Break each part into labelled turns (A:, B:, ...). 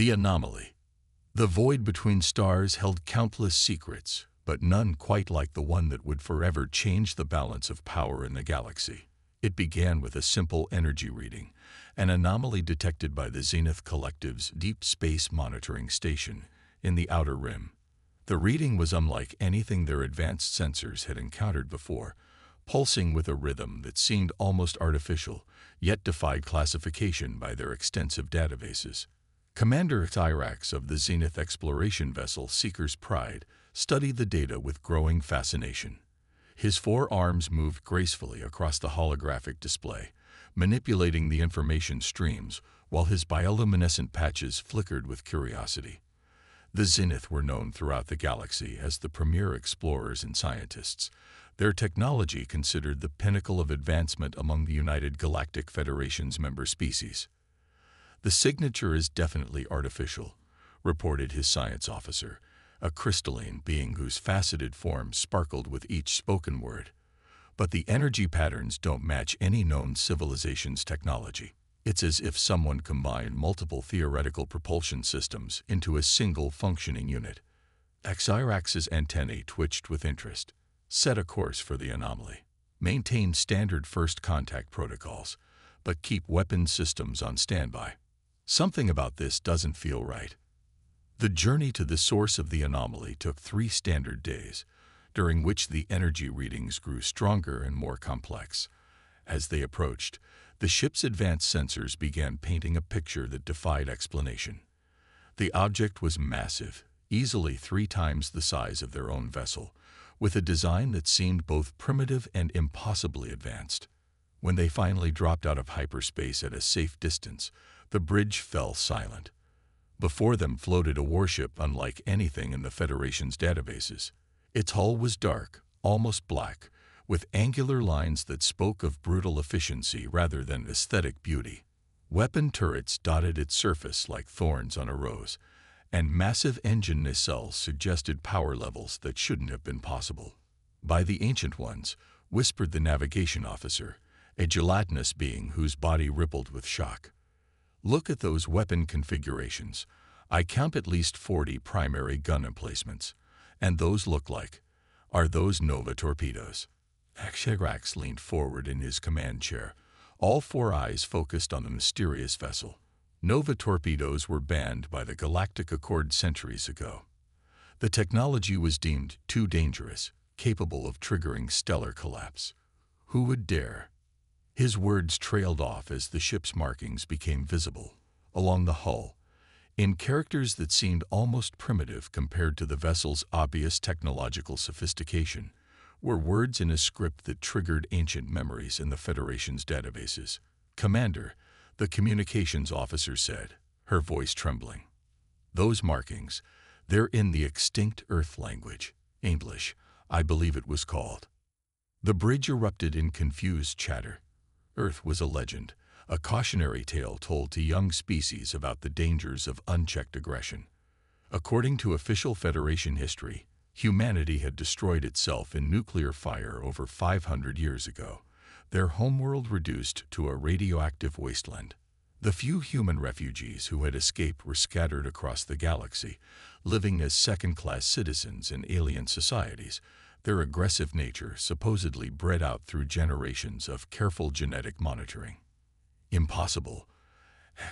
A: The anomaly. The void between stars held countless secrets, but none quite like the one that would forever change the balance of power in the galaxy. It began with a simple energy reading, an anomaly detected by the Zenith Collective's Deep Space Monitoring Station in the Outer Rim. The reading was unlike anything their advanced sensors had encountered before, pulsing with a rhythm that seemed almost artificial, yet defied classification by their extensive databases. Commander Tyrax of the Zenith exploration vessel Seeker's Pride studied the data with growing fascination. His four arms moved gracefully across the holographic display, manipulating the information streams, while his bioluminescent patches flickered with curiosity. The Zenith were known throughout the galaxy as the premier explorers and scientists, their technology considered the pinnacle of advancement among the United Galactic Federation's member species. "The signature is definitely artificial," reported his science officer, a crystalline being whose faceted form sparkled with each spoken word. "But the energy patterns don't match any known civilization's technology. It's as if someone combined multiple theoretical propulsion systems into a single functioning unit." Tyrax's antennae twitched with interest. "Set a course for the anomaly. Maintain standard first contact protocols, but keep weapon systems on standby. Something about this doesn't feel right." The journey to the source of the anomaly took 3 standard days, during which the energy readings grew stronger and more complex. As they approached, the ship's advanced sensors began painting a picture that defied explanation. The object was massive, easily 3 times the size of their own vessel, with a design that seemed both primitive and impossibly advanced. When they finally dropped out of hyperspace at a safe distance, the bridge fell silent. Before them floated a warship unlike anything in the Federation's databases. Its hull was dark, almost black, with angular lines that spoke of brutal efficiency rather than aesthetic beauty. Weapon turrets dotted its surface like thorns on a rose, and massive engine nacelles suggested power levels that shouldn't have been possible. "By the Ancient Ones," whispered the navigation officer, a gelatinous being whose body rippled with shock. "Look at those weapon configurations. I count at least 40 primary gun emplacements. And those look like... Are those Nova torpedoes?" Tyrax leaned forward in his command chair, all 4 eyes focused on the mysterious vessel. Nova torpedoes were banned by the Galactic Accord centuries ago. The technology was deemed too dangerous, capable of triggering stellar collapse. Who would dare? His words trailed off as the ship's markings became visible, along the hull, in characters that seemed almost primitive compared to the vessel's obvious technological sophistication, were words in a script that triggered ancient memories in the Federation's databases. "Commander," the communications officer said, her voice trembling. "Those markings, they're in the extinct Earth language, English, I believe it was called." The bridge erupted in confused chatter. Earth was a legend, a cautionary tale told to young species about the dangers of unchecked aggression. According to official Federation history, humanity had destroyed itself in nuclear fire over 500 years ago, their homeworld reduced to a radioactive wasteland. The few human refugees who had escaped were scattered across the galaxy, living as second-class citizens in alien societies, their aggressive nature supposedly bred out through generations of careful genetic monitoring. "Impossible,"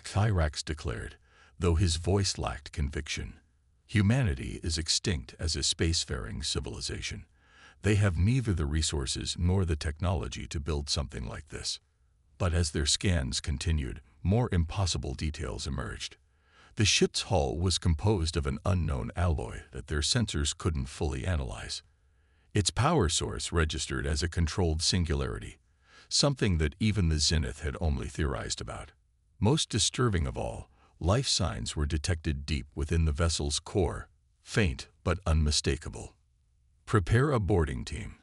A: Tyrax declared, though his voice lacked conviction. "Humanity is extinct as a spacefaring civilization. They have neither the resources nor the technology to build something like this." But as their scans continued, more impossible details emerged. The ship's hull was composed of an unknown alloy that their sensors couldn't fully analyze. Its power source registered as a controlled singularity, something that even the Zenith had only theorized about. Most disturbing of all, life signs were detected deep within the vessel's core, faint but unmistakable. "Prepare a boarding team,"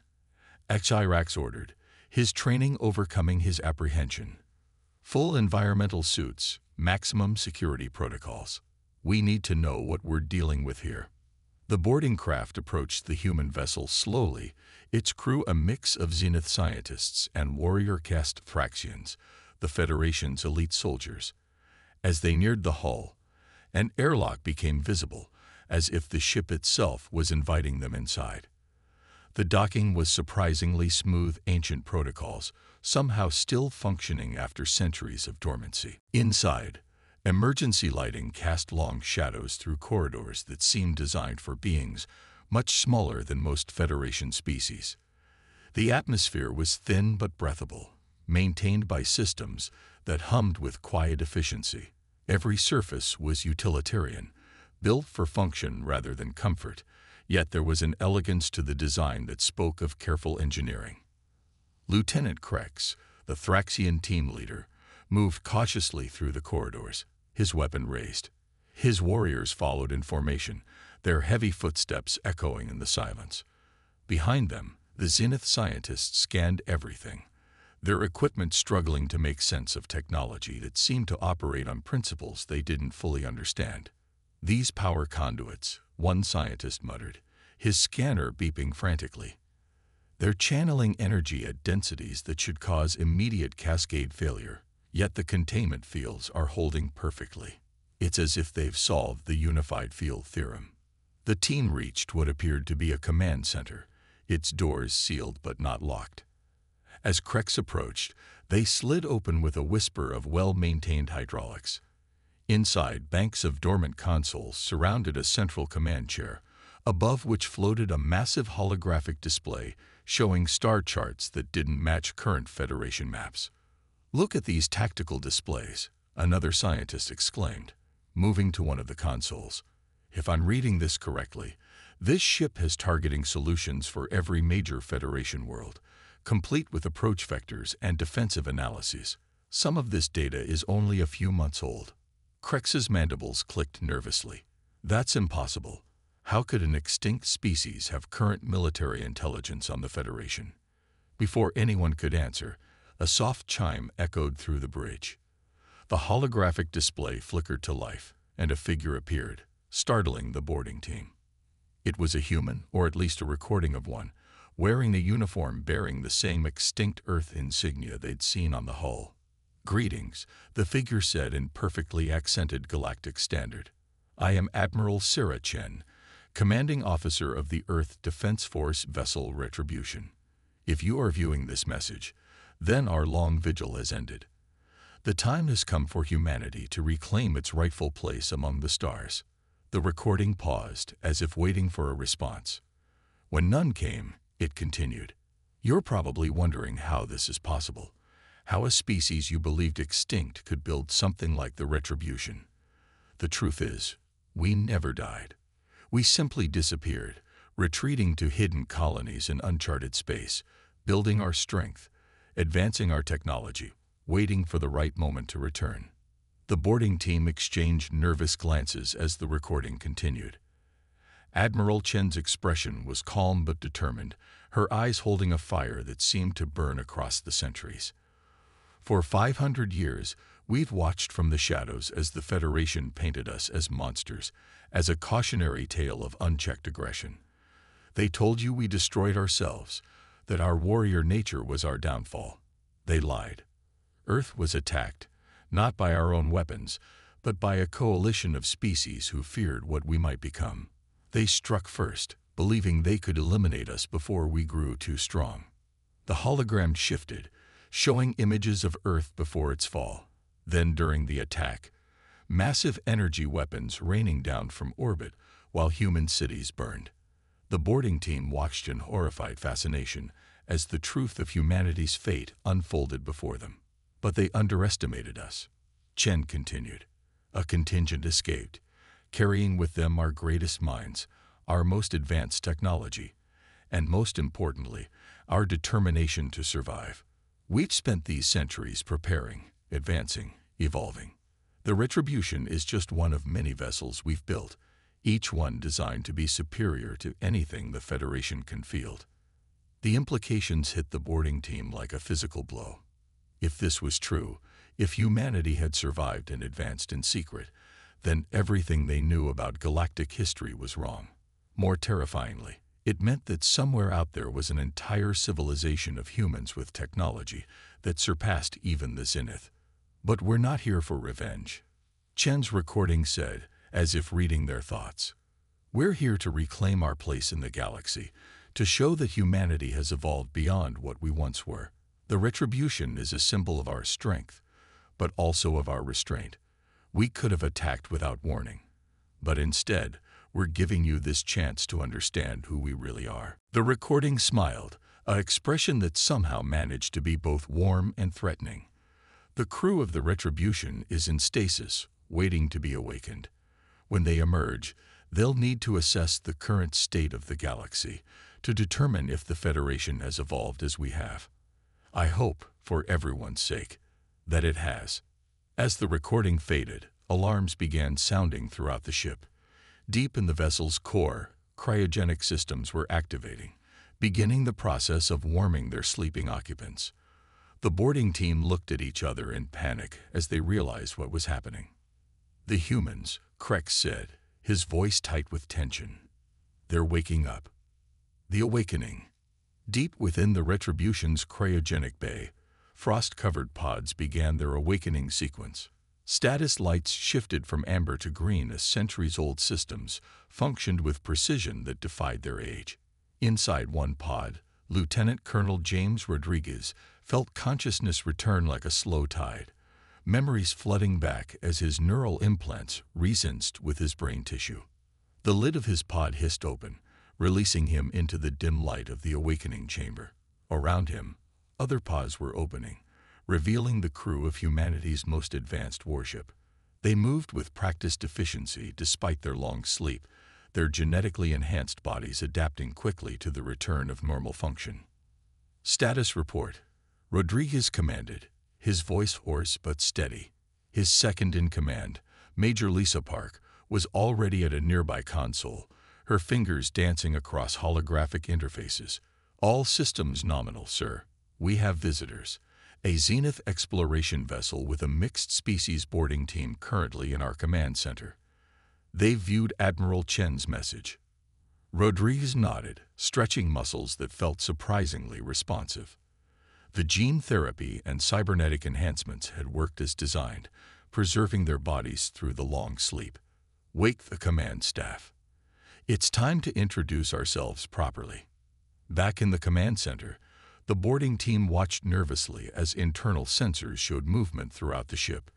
A: Tyrax ordered, his training overcoming his apprehension. "Full environmental suits, maximum security protocols. We need to know what we're dealing with here." The boarding craft approached the human vessel slowly, its crew a mix of Zenith scientists and warrior caste Thraxians, the Federation's elite soldiers. As they neared the hull, An airlock became visible, as if the ship itself was inviting them inside. The docking was surprisingly smooth, ancient protocols, somehow still functioning after centuries of dormancy. Inside, emergency lighting cast long shadows through corridors that seemed designed for beings much smaller than most Federation species. The atmosphere was thin but breathable, maintained by systems that hummed with quiet efficiency. Every surface was utilitarian, built for function rather than comfort, yet there was an elegance to the design that spoke of careful engineering. Lieutenant Krex, the Thraxian team leader, moved cautiously through the corridors, his weapon raised. His warriors followed in formation, their heavy footsteps echoing in the silence. Behind them, the Zenith scientists scanned everything, their equipment struggling to make sense of technology that seemed to operate on principles they didn't fully understand. "These power conduits," one scientist muttered, his scanner beeping frantically. "They're channeling energy at densities that should cause immediate cascade failure, yet the containment fields are holding perfectly. It's as if they've solved the unified field theorem." The team reached what appeared to be a command center, its doors sealed but not locked. As Krex approached, they slid open with a whisper of well-maintained hydraulics. Inside, banks of dormant consoles surrounded a central command chair, above which floated a massive holographic display showing star charts that didn't match current Federation maps. "Look at these tactical displays," another scientist exclaimed, moving to one of the consoles. "If I'm reading this correctly, this ship has targeting solutions for every major Federation world, complete with approach vectors and defensive analyses. Some of this data is only a few months old." Krex's mandibles clicked nervously. "That's impossible. How could an extinct species have current military intelligence on the Federation?" Before anyone could answer, a soft chime echoed through the bridge. The holographic display flickered to life, and a figure appeared, startling the boarding team. It was a human, or at least a recording of one, wearing a uniform bearing the same extinct Earth insignia they'd seen on the hull. "Greetings," the figure said in perfectly accented galactic standard. "I am Admiral Sarah Chen, commanding officer of the Earth Defense Force vessel Retribution. If you are viewing this message, then our long vigil has ended. The time has come for humanity to reclaim its rightful place among the stars." The recording paused, as if waiting for a response. When none came, it continued. "You're probably wondering how this is possible. How a species you believed extinct could build something like the Retribution. The truth is, we never died. We simply disappeared, retreating to hidden colonies in uncharted space, building our strength, advancing our technology, waiting for the right moment to return." The boarding team exchanged nervous glances as the recording continued. Admiral Chen's expression was calm but determined, her eyes holding a fire that seemed to burn across the centuries. "For 500 years, we've watched from the shadows as the Federation painted us as monsters, as a cautionary tale of unchecked aggression. They told you we destroyed ourselves, that our warrior nature was our downfall. They lied. Earth was attacked, not by our own weapons, but by a coalition of species who feared what we might become. They struck first, believing they could eliminate us before we grew too strong." The hologram shifted, showing images of Earth before its fall. Then during the attack, massive energy weapons raining down from orbit while human cities burned. The boarding team watched in horrified fascination as the truth of humanity's fate unfolded before them. "But they underestimated us," Chen continued. "A contingent escaped, carrying with them our greatest minds, our most advanced technology, and most importantly, our determination to survive. We've spent these centuries preparing, advancing, evolving. The Retribution is just one of many vessels we've built, each one designed to be superior to anything the Federation can field." The implications hit the boarding team like a physical blow. If this was true, if humanity had survived and advanced in secret, then everything they knew about galactic history was wrong. More terrifyingly, it meant that somewhere out there was an entire civilization of humans with technology that surpassed even the Zenith. "But we're not here for revenge," Chen's recording said, as if reading their thoughts. "We're here to reclaim our place in the galaxy, to show that humanity has evolved beyond what we once were. The retribution is a symbol of our strength, but also of our restraint. We could have attacked without warning, but instead, we're giving you this chance to understand who we really are." The recording smiled, an expression that somehow managed to be both warm and threatening. "The crew of the Retribution is in stasis, waiting to be awakened. When they emerge, they'll need to assess the current state of the galaxy to determine if the Federation has evolved as we have. I hope, for everyone's sake, that it has." As the recording faded, alarms began sounding throughout the ship. Deep in the vessel's core, cryogenic systems were activating, beginning the process of warming their sleeping occupants. The boarding team looked at each other in panic as they realized what was happening. "The humans," Krex said, his voice tight with tension. "They're waking up." The awakening. Deep within the Retribution's cryogenic bay, frost-covered pods began their awakening sequence. Status lights shifted from amber to green as centuries-old systems functioned with precision that defied their age. Inside one pod, Lieutenant Colonel James Rodriguez felt consciousness return like a slow tide, memories flooding back as his neural implants resonated with his brain tissue. The lid of his pod hissed open, releasing him into the dim light of the awakening chamber. Around him, other pods were opening, revealing the crew of humanity's most advanced warship. They moved with practiced efficiency despite their long sleep, their genetically enhanced bodies adapting quickly to the return of normal function. "Status report," Rodriguez commanded, his voice hoarse but steady. His second-in-command, Major Lisa Park, was already at a nearby console, her fingers dancing across holographic interfaces. "All systems nominal, sir. We have visitors. A Zenith exploration vessel with a mixed-species boarding team currently in our command center." They viewed Admiral Chen's message. Rodriguez nodded, stretching muscles that felt surprisingly responsive. The gene therapy and cybernetic enhancements had worked as designed, preserving their bodies through the long sleep. "Wake the command staff. It's time to introduce ourselves properly." Back in the command center, the boarding team watched nervously as internal sensors showed movement throughout the ship.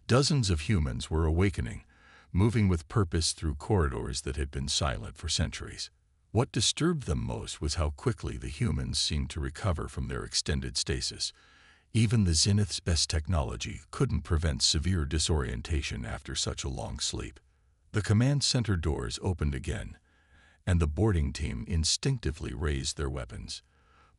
A: Dozens of humans were awakening, moving with purpose through corridors that had been silent for centuries. What disturbed them most was how quickly the humans seemed to recover from their extended stasis. Even the Zenith's best technology couldn't prevent severe disorientation after such a long sleep. The command center doors opened again, and the boarding team instinctively raised their weapons.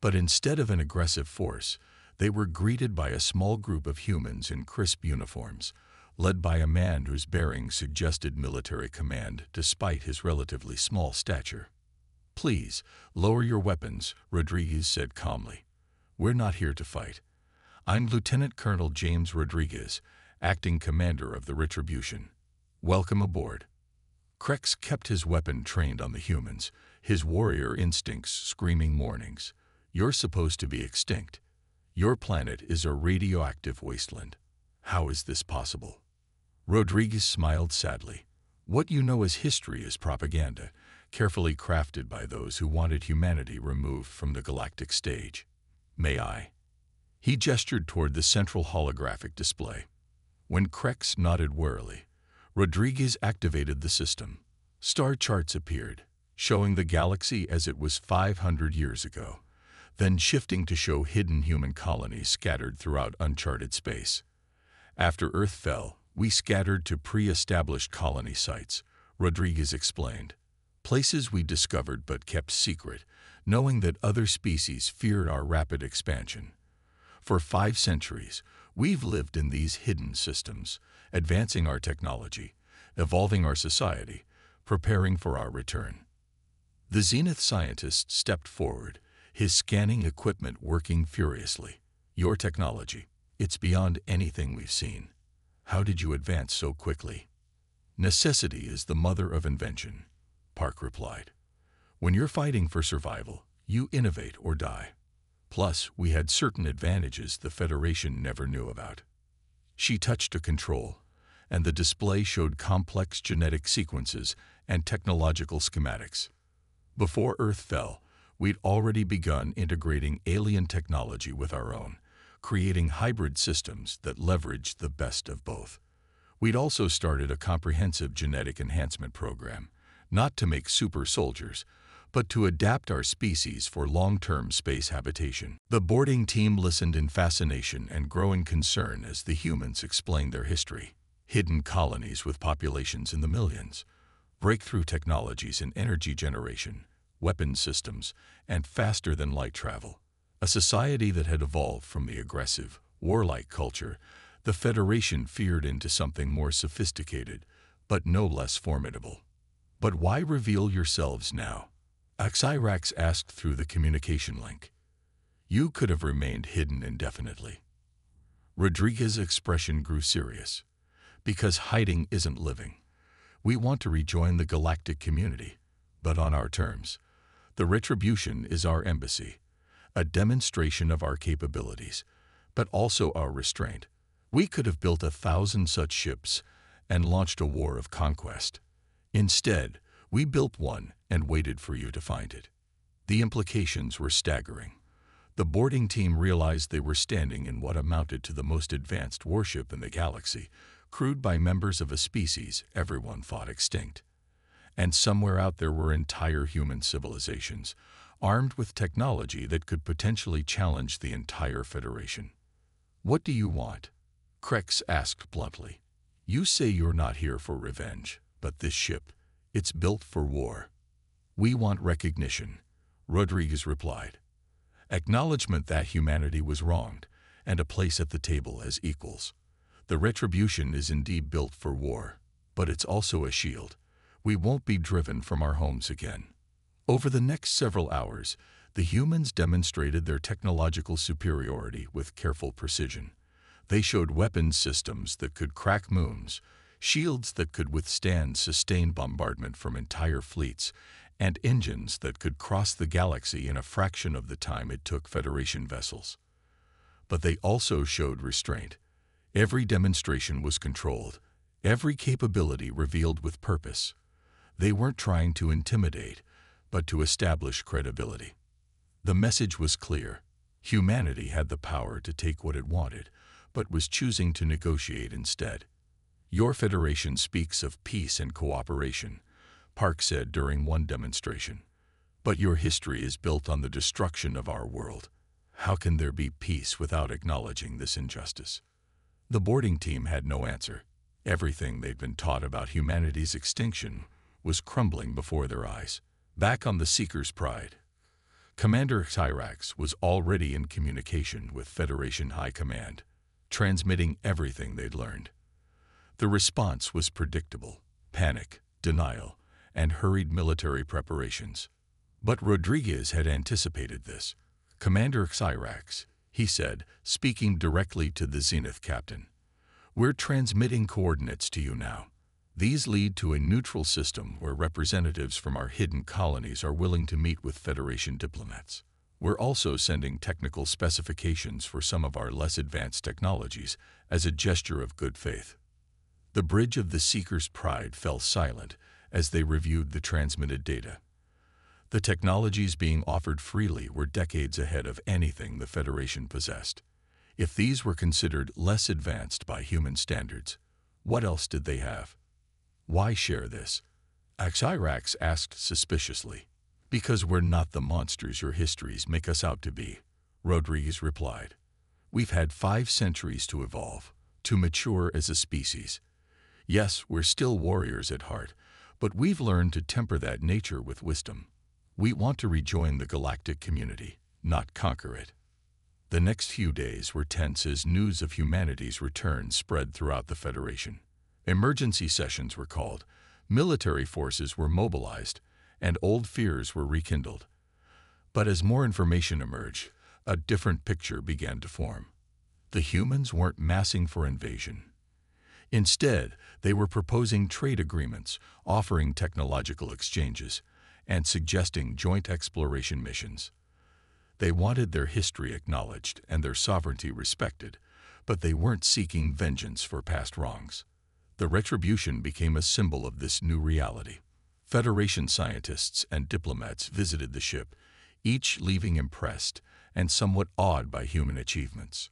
A: But instead of an aggressive force, they were greeted by a small group of humans in crisp uniforms, led by a man whose bearing suggested military command despite his relatively small stature. "Please, lower your weapons," Rodriguez said calmly. "We're not here to fight. I'm Lieutenant Colonel James Rodriguez, acting commander of the Retribution. Welcome aboard." Krex kept his weapon trained on the humans, his warrior instincts screaming warnings. "You're supposed to be extinct. Your planet is a radioactive wasteland. How is this possible?" Rodriguez smiled sadly. "What you know as history is propaganda, carefully crafted by those who wanted humanity removed from the galactic stage. May I?" He gestured toward the central holographic display. When Krex nodded wearily, Rodriguez activated the system. Star charts appeared, showing the galaxy as it was 500 years ago, then shifting to show hidden human colonies scattered throughout uncharted space. "After Earth fell, we scattered to pre-established colony sites," Rodriguez explained. "Places we discovered but kept secret, knowing that other species feared our rapid expansion. For 5 centuries, we've lived in these hidden systems, advancing our technology, evolving our society, preparing for our return." The Zenith scientist stepped forward, his scanning equipment working furiously. "Your technology, it's beyond anything we've seen. How did you advance so quickly?" "Necessity is the mother of invention," Park replied. "When you're fighting for survival, you innovate or die. Plus, we had certain advantages the Federation never knew about." She touched a control, and the display showed complex genetic sequences and technological schematics. Before Earth fell, we'd already begun integrating alien technology with our own, creating hybrid systems that leveraged the best of both. We'd also started a comprehensive genetic enhancement program, not to make super soldiers, but to adapt our species for long-term space habitation. The boarding team listened in fascination and growing concern as the humans explained their history. Hidden colonies with populations in the millions, breakthrough technologies in energy generation, weapons systems, and faster-than-light travel. A society that had evolved from the aggressive, warlike culture the Federation feared into something more sophisticated, but no less formidable. "But why reveal yourselves now?" Axirax asked through the communication link. "You could have remained hidden indefinitely." Rodriguez's expression grew serious. "Because hiding isn't living. We want to rejoin the galactic community, but on our terms. The Retribution is our embassy, a demonstration of our capabilities, but also our restraint. We could have built 1,000 such ships and launched a war of conquest. Instead, we built one and waited for you to find it." The implications were staggering. The boarding team realized they were standing in what amounted to the most advanced warship in the galaxy, crewed by members of a species everyone thought extinct. And somewhere out there were entire human civilizations, armed with technology that could potentially challenge the entire Federation. "What do you want?" Krex asked bluntly. "You say you're not here for revenge, but this ship, it's built for war." "We want recognition," Rodriguez replied. "Acknowledgement that humanity was wronged, and a place at the table as equals. The Retribution is indeed built for war, but it's also a shield. We won't be driven from our homes again." Over the next several hours, the humans demonstrated their technological superiority with careful precision. They showed weapons systems that could crack moons, shields that could withstand sustained bombardment from entire fleets, and engines that could cross the galaxy in a fraction of the time it took Federation vessels. But they also showed restraint. Every demonstration was controlled, every capability revealed with purpose. They weren't trying to intimidate, but to establish credibility. The message was clear. Humanity had the power to take what it wanted, but was choosing to negotiate instead. "Your Federation speaks of peace and cooperation," Park said during one demonstration. "But your history is built on the destruction of our world. How can there be peace without acknowledging this injustice?" The boarding team had no answer. Everything they'd been taught about humanity's extinction was crumbling before their eyes. Back on the Seeker's Pride, Commander Axirax was already in communication with Federation High Command, transmitting everything they'd learned. The response was predictable: panic, denial, and hurried military preparations. But Rodriguez had anticipated this. "Commander Axirax," he said, speaking directly to the Zenith captain, "we're transmitting coordinates to you now. These lead to a neutral system where representatives from our hidden colonies are willing to meet with Federation diplomats. We're also sending technical specifications for some of our less advanced technologies as a gesture of good faith." The bridge of the Seeker's Pride fell silent as they reviewed the transmitted data. The technologies being offered freely were decades ahead of anything the Federation possessed. If these were considered less advanced by human standards, what else did they have? "Why share this?" Axirax asked suspiciously. "Because we're not the monsters your histories make us out to be," Rodriguez replied. "We've had 5 centuries to evolve, to mature as a species. Yes, we're still warriors at heart, but we've learned to temper that nature with wisdom. We want to rejoin the galactic community, not conquer it." The next few days were tense as news of humanity's return spread throughout the Federation. Emergency sessions were called, military forces were mobilized, and old fears were rekindled. But as more information emerged, a different picture began to form. The humans weren't massing for invasion. Instead, they were proposing trade agreements, offering technological exchanges, and suggesting joint exploration missions. They wanted their history acknowledged and their sovereignty respected, but they weren't seeking vengeance for past wrongs. The Retribution became a symbol of this new reality. Federation scientists and diplomats visited the ship, each leaving impressed and somewhat awed by human achievements.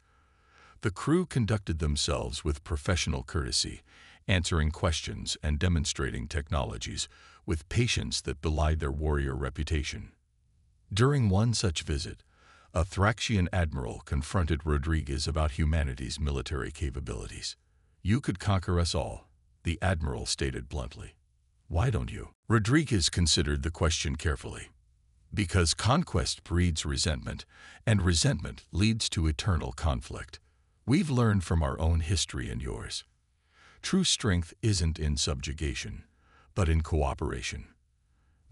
A: The crew conducted themselves with professional courtesy, answering questions and demonstrating technologies with patience that belied their warrior reputation. During one such visit, a Thraxian admiral confronted Rodriguez about humanity's military capabilities. "You could conquer us all," the admiral stated bluntly. "Why don't you?" Rodriguez considered the question carefully. "Because conquest breeds resentment, and resentment leads to eternal conflict. We've learned from our own history and yours. True strength isn't in subjugation, but in cooperation.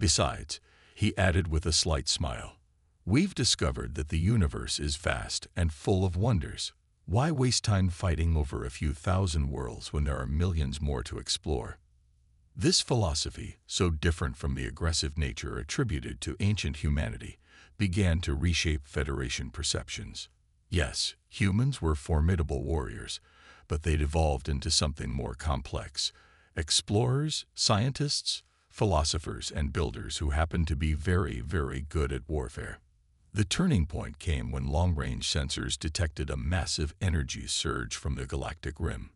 A: Besides," he added with a slight smile, "we've discovered that the universe is vast and full of wonders. Why waste time fighting over a few thousand worlds when there are millions more to explore?" This philosophy, so different from the aggressive nature attributed to ancient humanity, began to reshape Federation perceptions. Yes, humans were formidable warriors, but they'd evolved into something more complex. Explorers, scientists, philosophers, and builders who happened to be very, very good at warfare. The turning point came when long-range sensors detected a massive energy surge from the galactic rim.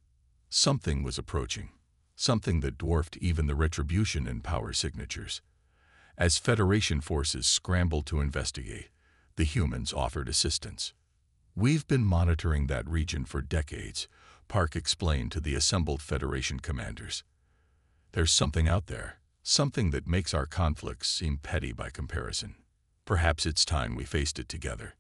A: Something was approaching, something that dwarfed even the Retribution and power signatures. As Federation forces scrambled to investigate, the humans offered assistance. "We've been monitoring that region for decades," Park explained to the assembled Federation commanders. "There's something out there, something that makes our conflicts seem petty by comparison. Perhaps it's time we faced it together."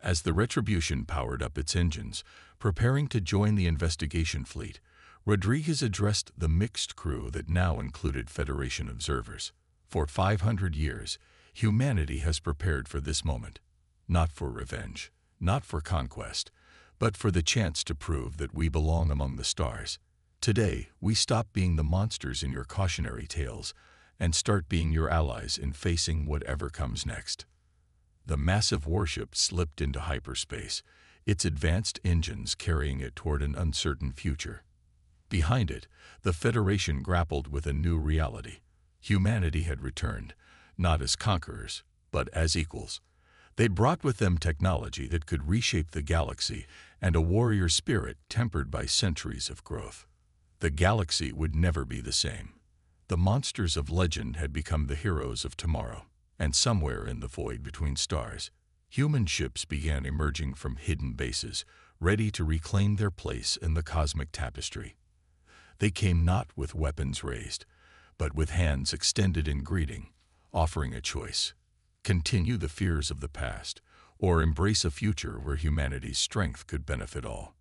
A: As the Retribution powered up its engines, preparing to join the investigation fleet, Rodriguez addressed the mixed crew that now included Federation observers. "For 500 years, humanity has prepared for this moment. Not for revenge, not for conquest, but for the chance to prove that we belong among the stars. Today, we stop being the monsters in your cautionary tales and start being your allies in facing whatever comes next." The massive warship slipped into hyperspace, its advanced engines carrying it toward an uncertain future. Behind it, the Federation grappled with a new reality. Humanity had returned, not as conquerors, but as equals. They'd brought with them technology that could reshape the galaxy and a warrior spirit tempered by centuries of growth. The galaxy would never be the same. The monsters of legend had become the heroes of tomorrow, and somewhere in the void between stars, human ships began emerging from hidden bases, ready to reclaim their place in the cosmic tapestry. They came not with weapons raised, but with hands extended in greeting, offering a choice: continue the fears of the past, or embrace a future where humanity's strength could benefit all.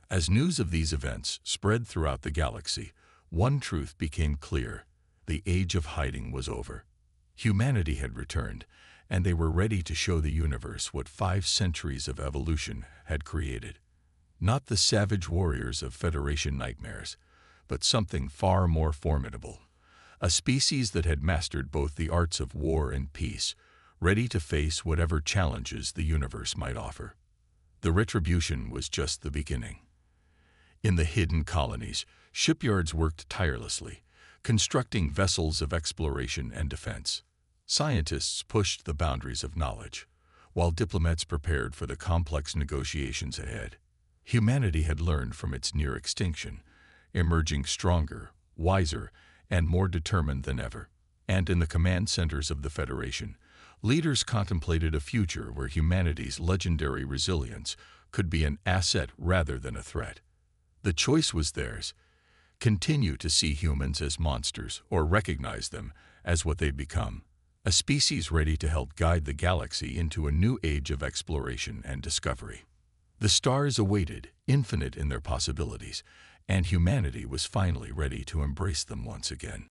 A: As news of these events spread throughout the galaxy, one truth became clear: the age of hiding was over. Humanity had returned, and they were ready to show the universe what 5 centuries of evolution had created. Not the savage warriors of Federation nightmares, but something far more formidable. A species that had mastered both the arts of war and peace, ready to face whatever challenges the universe might offer. The Retribution was just the beginning. In the hidden colonies, shipyards worked tirelessly, constructing vessels of exploration and defense. Scientists pushed the boundaries of knowledge, while diplomats prepared for the complex negotiations ahead. Humanity had learned from its near extinction, emerging stronger, wiser, and more determined than ever. And in the command centers of the Federation, leaders contemplated a future where humanity's legendary resilience could be an asset rather than a threat. The choice was theirs: continue to see humans as monsters or recognize them as what they've become, a species ready to help guide the galaxy into a new age of exploration and discovery. The stars awaited, infinite in their possibilities, and humanity was finally ready to embrace them once again.